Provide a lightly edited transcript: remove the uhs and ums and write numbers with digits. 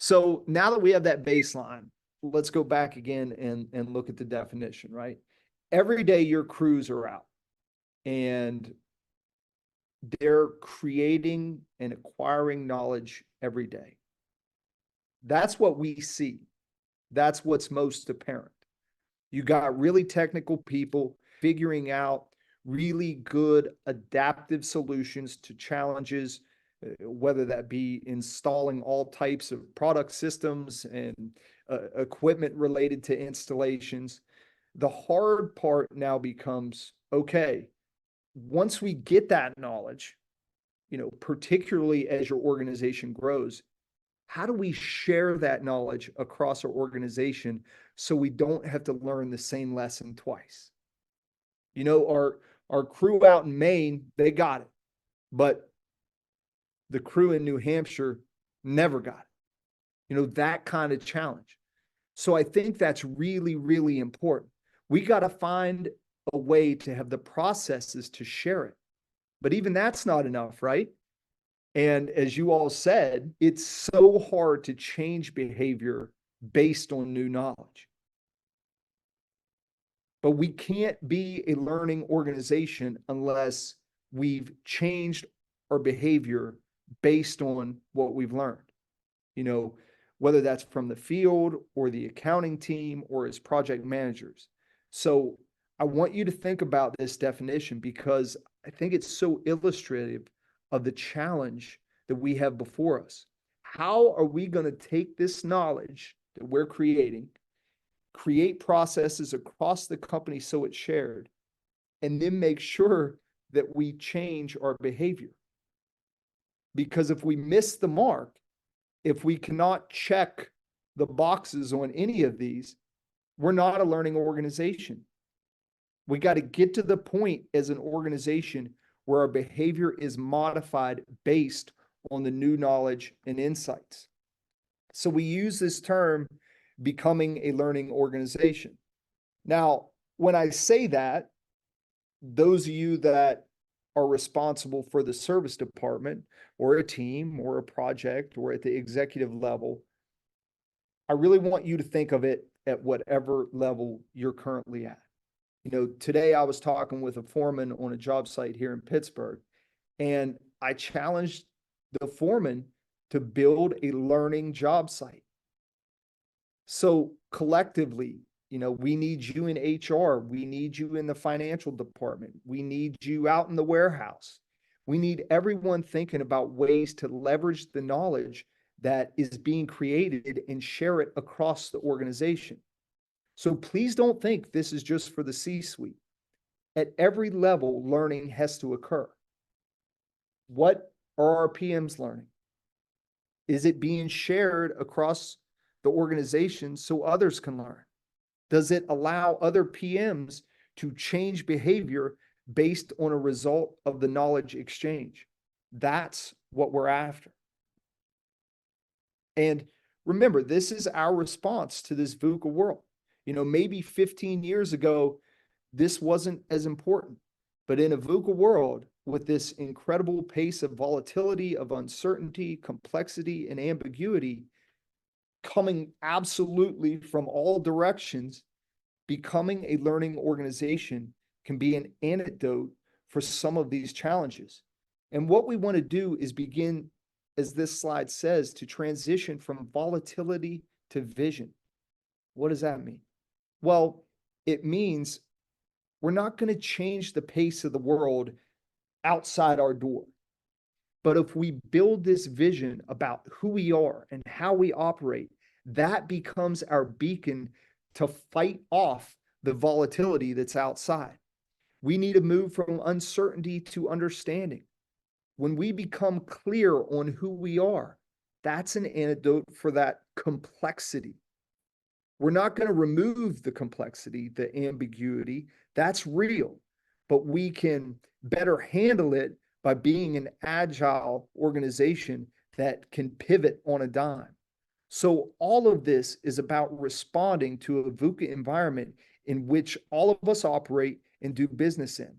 So now that we have that baseline, let's go back again and look at the definition, right? Every day your crews are out and they're creating and acquiring knowledge every day. That's what we see. That's what's most apparent. You got really technical people figuring out really good adaptive solutions to challenges, whether that be installing all types of product systems and equipment related to installations. The hard part now becomes, okay, once we get that knowledge, particularly as your organization grows, how do we share that knowledge across our organization so we don't have to learn the same lesson twice? Our crew out in Maine, they got it, but the crew in New Hampshire never got it. That kind of challenge. So I think that's really, really important. We got to find a way to have the processes to share it. But even that's not enough, right? And as you all said, it's so hard to change behavior based on new knowledge. But we can't be a learning organization unless we've changed our behavior based on what we've learned. Whether that's from the field or the accounting team or as project managers. So I want you to think about this definition because I think it's so illustrative of the challenge that we have before us. How are we going to take this knowledge that we're creating, create processes across the company so it's shared, and then make sure that we change our behavior? Because if we miss the mark, if we cannot check the boxes on any of these, we're not a learning organization. We got to get to the point as an organization where our behavior is modified based on the new knowledge and insights. So we use this term, becoming a learning organization. Now, when I say that, those of you that are responsible for the service department or a team or a project or at the executive level, I really want you to think of it at whatever level you're currently at. Today I was talking with a foreman on a job site here in Pittsburgh, and I challenged the foreman to build a learning job site. So collectively, we need you in HR. We need you in the financial department. We need you out in the warehouse. We need everyone thinking about ways to leverage the knowledge that is being created and share it across the organization. So please don't think this is just for the C-suite. At every level, learning has to occur. What are our PMs learning? Is it being shared across the organization so others can learn? Does it allow other PMs to change behavior based on a result of the knowledge exchange? That's what we're after. And remember, this is our response to this VUCA world. Maybe 15 years ago, this wasn't as important. But in a VUCA world, with this incredible pace of volatility, of uncertainty, complexity, and ambiguity, coming absolutely from all directions, becoming a learning organization can be an antidote for some of these challenges. And what we want to do is begin, as this slide says, to transition from volatility to vision. What does that mean? Well, it means we're not going to change the pace of the world outside our door. But if we build this vision about who we are and how we operate, that becomes our beacon to fight off the volatility that's outside. We need to move from uncertainty to understanding. When we become clear on who we are, that's an antidote for that complexity. We're not going to remove the complexity, the ambiguity. That's real, but we can better handle it by being an agile organization that can pivot on a dime. So all of this is about responding to a VUCA environment in which all of us operate and do business in.